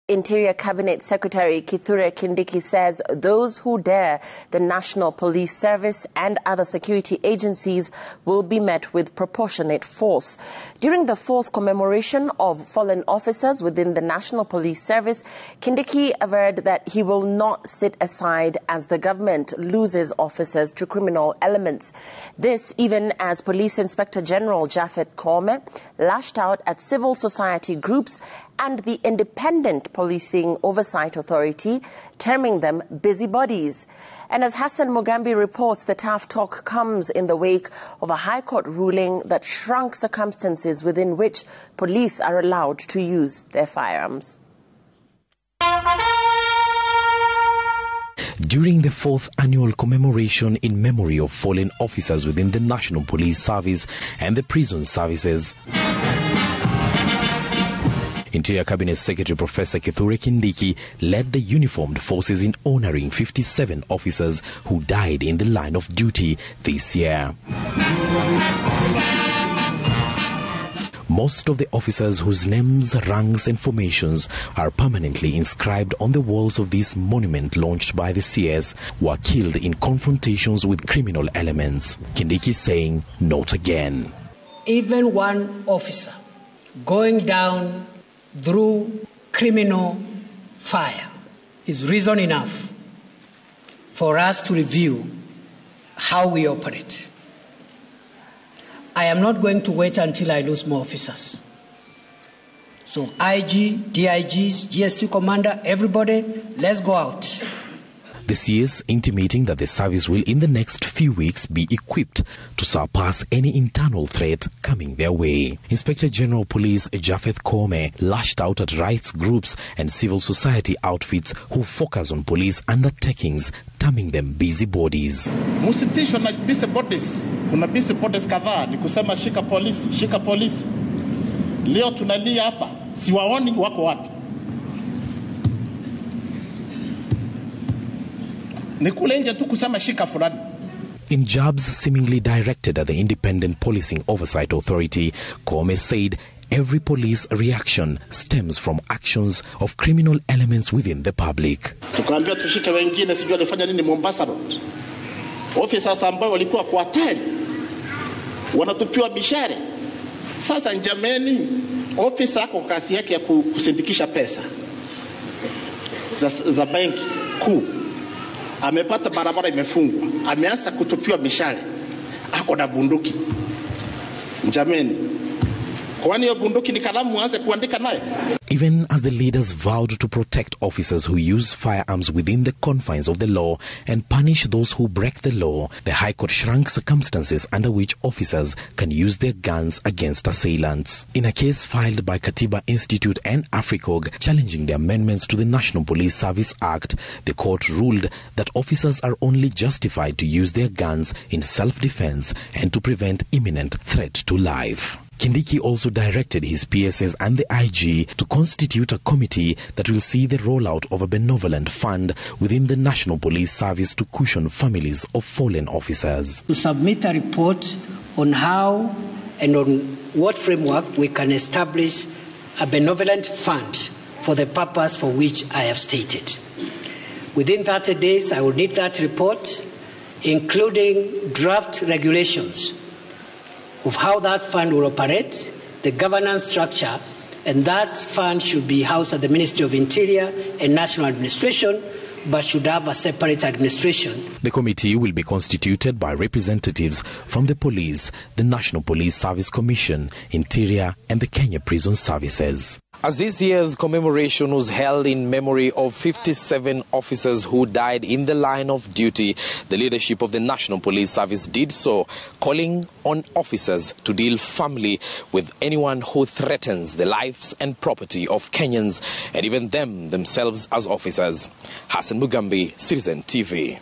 Interior Cabinet Secretary Kithure Kindiki says those who dare the National Police Service and other security agencies will be met with proportionate force. During the fourth commemoration of fallen officers within the National Police Service, Kindiki averred that he will not sit aside as the government loses officers to criminal elements. This even as Police Inspector General Japhet Koome lashed out at civil society groups and the Independent Policing Oversight Authority, terming them busybodies. And as Hassan Mugambi reports, the tough talk comes in the wake of a High Court ruling that shrunk circumstances within which police are allowed to use their firearms. During the fourth annual commemoration in memory of fallen officers within the National Police Service and the prison services, Interior Cabinet Secretary Professor Kithure Kindiki led the uniformed forces in honoring 57 officers who died in the line of duty this year. Most of the officers whose names, ranks and formations are permanently inscribed on the walls of this monument launched by the CS were killed in confrontations with criminal elements. Kindiki saying, "Not again." Even one officer going down through criminal fire is reason enough for us to review how we operate. I am not going to wait until I lose more officers. So IG, DIGs, GSU commander, everybody, let's go out. The CS intimating that the service will in the next few weeks be equipped to surpass any internal threat coming their way. Inspector General Police Japhet Koome lashed out at rights groups and civil society outfits who focus on police undertakings, terming them busybodies. Musitishwe na busybodies. Kuna busybodies kadhaa ni kusema shika polisi, shika polisi. Leo tunalia hapa, siwaoni wako wapi? In jabs seemingly directed at the Independent Policing Oversight Authority, Koome said every police reaction stems from actions of criminal elements within the public. Tukaambia tushike wengine sijui alifanya nini Mombasa Road. Officers ambao walikuwa kwa hatari wanatupiwa bishare. Sasa njameni officer ako kasi yake ya kusindikisha pesa za benki kuu. Amepata barabara imefungwa, ameanza kutupiwa mishale, ako na bunduki. Njameni, kwani hiyo bunduki ni kalamu aanze kuandika nayo? Even as the leaders vowed to protect officers who use firearms within the confines of the law and punish those who break the law, the High Court shrunk circumstances under which officers can use their guns against assailants. In a case filed by Katiba Institute and AFRICOG challenging the amendments to the National Police Service Act, the court ruled that officers are only justified to use their guns in self-defense and to prevent imminent threat to life. Kindiki also directed his PSS and the IG to constitute a committee that will see the rollout of a benevolent fund within the National Police Service to cushion families of fallen officers. To submit a report on how and on what framework we can establish a benevolent fund for the purpose for which I have stated. Within 30 days, I will need that report, including draft regulations of how that fund will operate, the governance structure, and that fund should be housed at the Ministry of Interior and National Administration, but should have a separate administration. The committee will be constituted by representatives from the police, the National Police Service Commission, Interior, and the Kenya Prison Services. As this year's commemoration was held in memory of 57 officers who died in the line of duty, the leadership of the National Police Service did so, calling on officers to deal firmly with anyone who threatens the lives and property of Kenyans and even themselves as officers. Hassan Mugambi, Citizen TV.